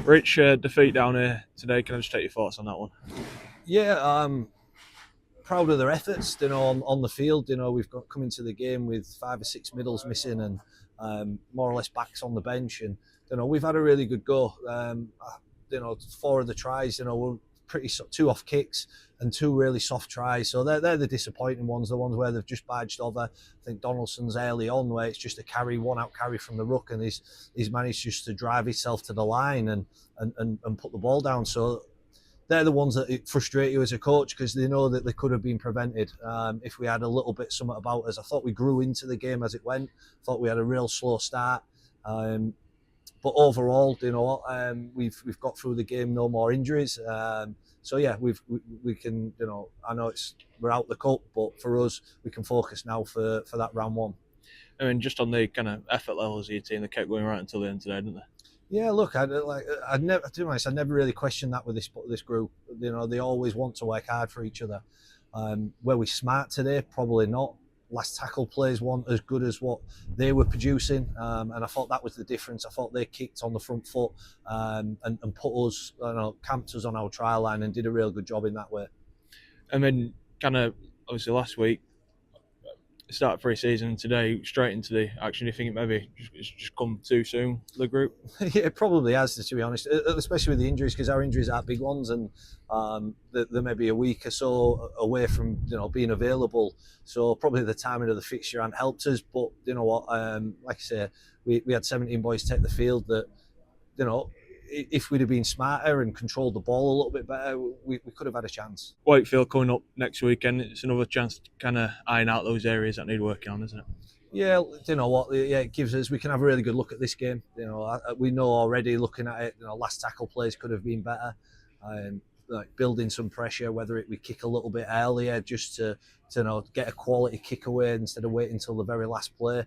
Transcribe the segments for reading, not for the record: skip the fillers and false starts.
Rich, defeat down here today. Can I just take your thoughts on that one? Yeah, proud of their efforts. On the field. We've got come into the game with 5 or 6 middles missing and more or less backs on the bench, and we've had a really good go. 4 of the tries, were pretty two off kicks and two really soft tries. So they're the disappointing ones, the ones where they've just badged over. I think Donaldson's early on where it's just a carry, one out carry from the ruck, and he's managed just to drive himself to the line and put the ball down. So they're the ones that frustrate you as a coach because they know that they could have been prevented if we had a little bit something about us. I thought we grew into the game as it went. I thought we had a real slow start. But overall, we've got through the game, no more injuries. So yeah, we can, I know we're out the cup, but for us, we can focus now for that round one. I mean, just on the kind of effort levels of your team, they kept going right until the end today, didn't they? Yeah, look, I never, to be honest, I never really questioned that with this group. They always want to work hard for each other. Were we smart today? Probably not. Last tackle plays weren't as good as what they were producing, and I thought that was the difference. I thought they kicked on the front foot and put us, camped us on our try line and did a real good job in that way. And then, kind of, obviously, last week, start of pre-season, today, straight into the action. Do you think it maybe just come too soon for the group? Yeah, it probably has, to be honest, especially with the injuries, because our injuries are big ones, and they're maybe a week or so away from being available. So probably the timing of the fixture hasn't helped us. But you know what, like I say, we had 17 boys take the field that if we'd have been smarter and controlled the ball a little bit better, we could have had a chance. Wakefield coming up next weekend. It's another chance to kind of iron out those areas that need working on, isn't it? Yeah, you know what? Yeah, it gives us. We can have a really good look at this game. We know already looking at it. Last tackle plays could have been better. Like building some pressure, whether we kick a little bit earlier, just to get a quality kick away instead of waiting until the very last play.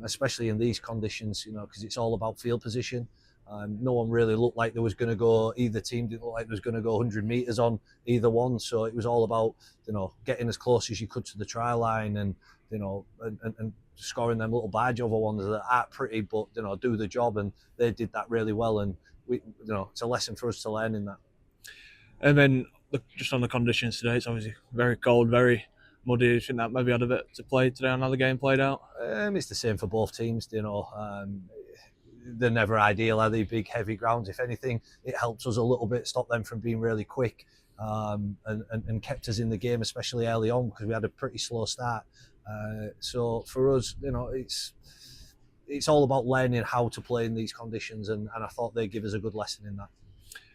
Especially in these conditions, because it's all about field position. No one really looked like there was going to go. Either team didn't look like there was going to go 100 meters on either one. So it was all about getting as close as you could to the try line and and scoring them little badge over ones that aren't pretty, but do the job. And they did that really well. And it's a lesson for us to learn in that. And then, look, just on the conditions today, it's obviously very cold, very muddy. Do you think that maybe had a bit to play today on how the game played out? It's the same for both teams. They're never ideal, are they? Big, heavy grounds. If anything, it helps us a little bit, stop them from being really quick, and kept us in the game, especially early on, because we had a pretty slow start. So for us, it's all about learning how to play in these conditions, and I thought they'd give us a good lesson in that.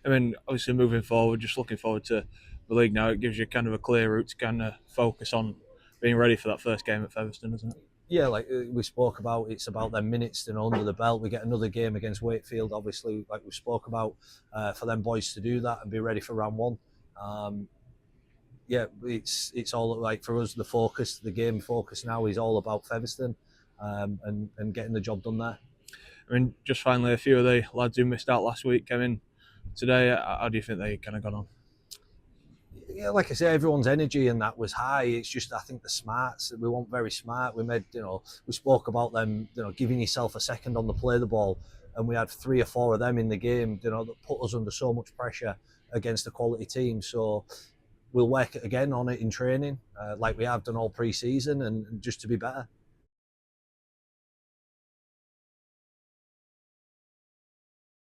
I mean, obviously moving forward, just looking forward to the league now. It gives you kind of a clear route to kind of focus on being ready for that first game at Featherstone, isn't it? Yeah, like we spoke about, it's about their minutes under the belt. We get another game against Wakefield, obviously, like we spoke about, for them boys to do that and be ready for round one. Yeah, it's all like for us, the game focus now is all about Featherstone, and getting the job done there. I mean, just finally, a few of the lads who missed out last week came in today. How do you think they kind of got on? Yeah, like I say, everyone's energy and that was high. It's just, I think the smarts, we weren't very smart. We made, we spoke about them, giving yourself a second on the play the ball, and we had 3 or 4 of them in the game, that put us under so much pressure against a quality team. So we'll work again on it in training, like we have done all pre-season, and just to be better.